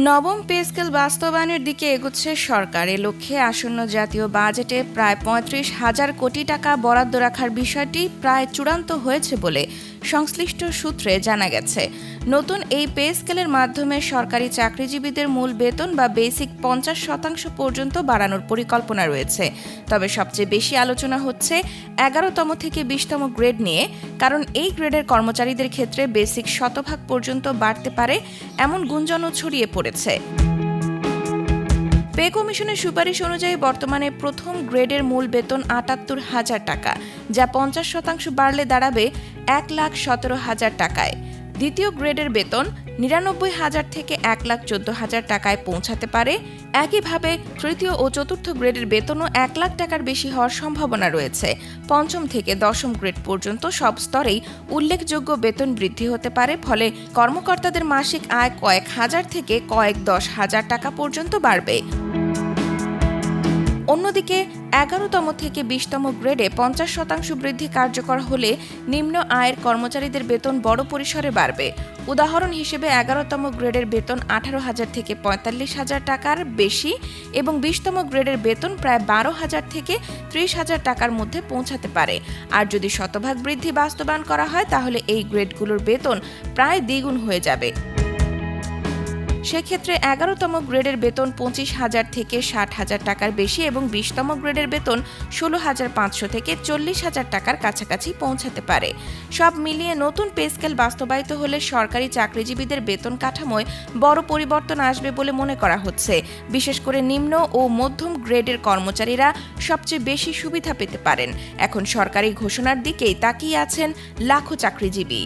নবম pay scale বাস্তবায়নের দিকে এগোচ্ছে সরকার। এ লক্ষ্যে আসন্ন জাতীয় বাজেটে প্রায় ৩৫,০০০ কোটি টাকা বরাদ্দ রাখার বিষয়টি প্রায় চূড়ান্ত হয়েছে বলে সংশ্লিষ্ট সূত্রে জানা গেছে। নতুন এই পে স্কেলের মাধ্যমে সরকারি চাকরিজীবীদের মূল বেতন বা বেসিক ৫০% পর্যন্ত বাড়ানোর পরিকল্পনা রয়েছে। তবে সবচেয়ে বেশি আলোচনা হচ্ছে ১১তম থেকে ২০তম গ্রেড নিয়ে, কারণ এই গ্রেডের কর্মচারীদের ক্ষেত্রে বেসিক শতভাগ পর্যন্ত বাড়তে পারে এমন গুঞ্জনও ছড়িয়ে পড়েছে। পে কমিশনের সুপারিশ অনুযায়ী বর্তমানে প্রথম গ্রেডের মূল বেতন ৭৮,০০০ টাকা, যা ৫০% বাড়লে দাঁড়াবে ১,১৭,০০০ টাকায়। দ্বিতীয় গ্রেডের বেতন ৯৯,০০০ থেকে ১,১৪,০০০ টাকায় পৌঁছাতে পারে। একইভাবে তৃতীয় ও চতুর্থ গ্রেডের বেতনও ১ লাখ টাকার বেশি হওয়ার সম্ভাবনা রয়েছে। পঞ্চম থেকে দশম গ্রেড পর্যন্ত সব স্তরেই উল্লেখযোগ্য বেতন বৃদ্ধি হতে পারে, ফলে কর্মকর্তাদের মাসিক আয় কয়েক হাজার থেকে কয়েক ১০,০০০ টাকা পর্যন্ত বাড়বে। অন্যদিকে ১১তম থেকে ২০তম গ্রেডে ৫০% বৃদ্ধি কার্যকর হলে নিম্ন আয়ের কর্মচারীদের বেতন বড় পরিসরে বাড়বে। উদাহরণ হিসেবে ১১তম গ্রেডের বেতন ১৮,০০০ থেকে ৪৫,০০০ টাকার বেশি এবং ২০তম গ্রেডের বেতন প্রায় ১২,০০০ থেকে ৩০,০০০ টাকার মধ্যে পৌঁছাতে পারে। আর যদি শতভাগ বৃদ্ধি বাস্তবায়ন করা হয় তাহলে এই গ্রেডগুলোর বেতন প্রায় দ্বিগুণ হয়ে যাবে। সেক্ষেত্রে ১১তম গ্রেডের বেতন ২৫,০০০ থেকে ৬০,০০০ টাকার বেশি এবং ২০তম গ্রেডের বেতন ১৬,৫০০ থেকে ৪০,০০০ টাকার কাছাকাছি পৌঁছাতে পারে। সব মিলিয়ে নতুন পে স্কেল বাস্তবায়িত হলে সরকারি চাকরিজীবীদের বেতন কাঠামোয় বড় পরিবর্তন আসবে বলে মনে করা হচ্ছে। বিশেষ করে নিম্ন ও মধ্যম গ্রেডের কর্মচারীরা সবচেয়ে বেশি সুবিধা পেতে পারেন। এখন সরকারি ঘোষণার দিকেই তাকিয়ে আছেন লাখো চাকরিজীবী।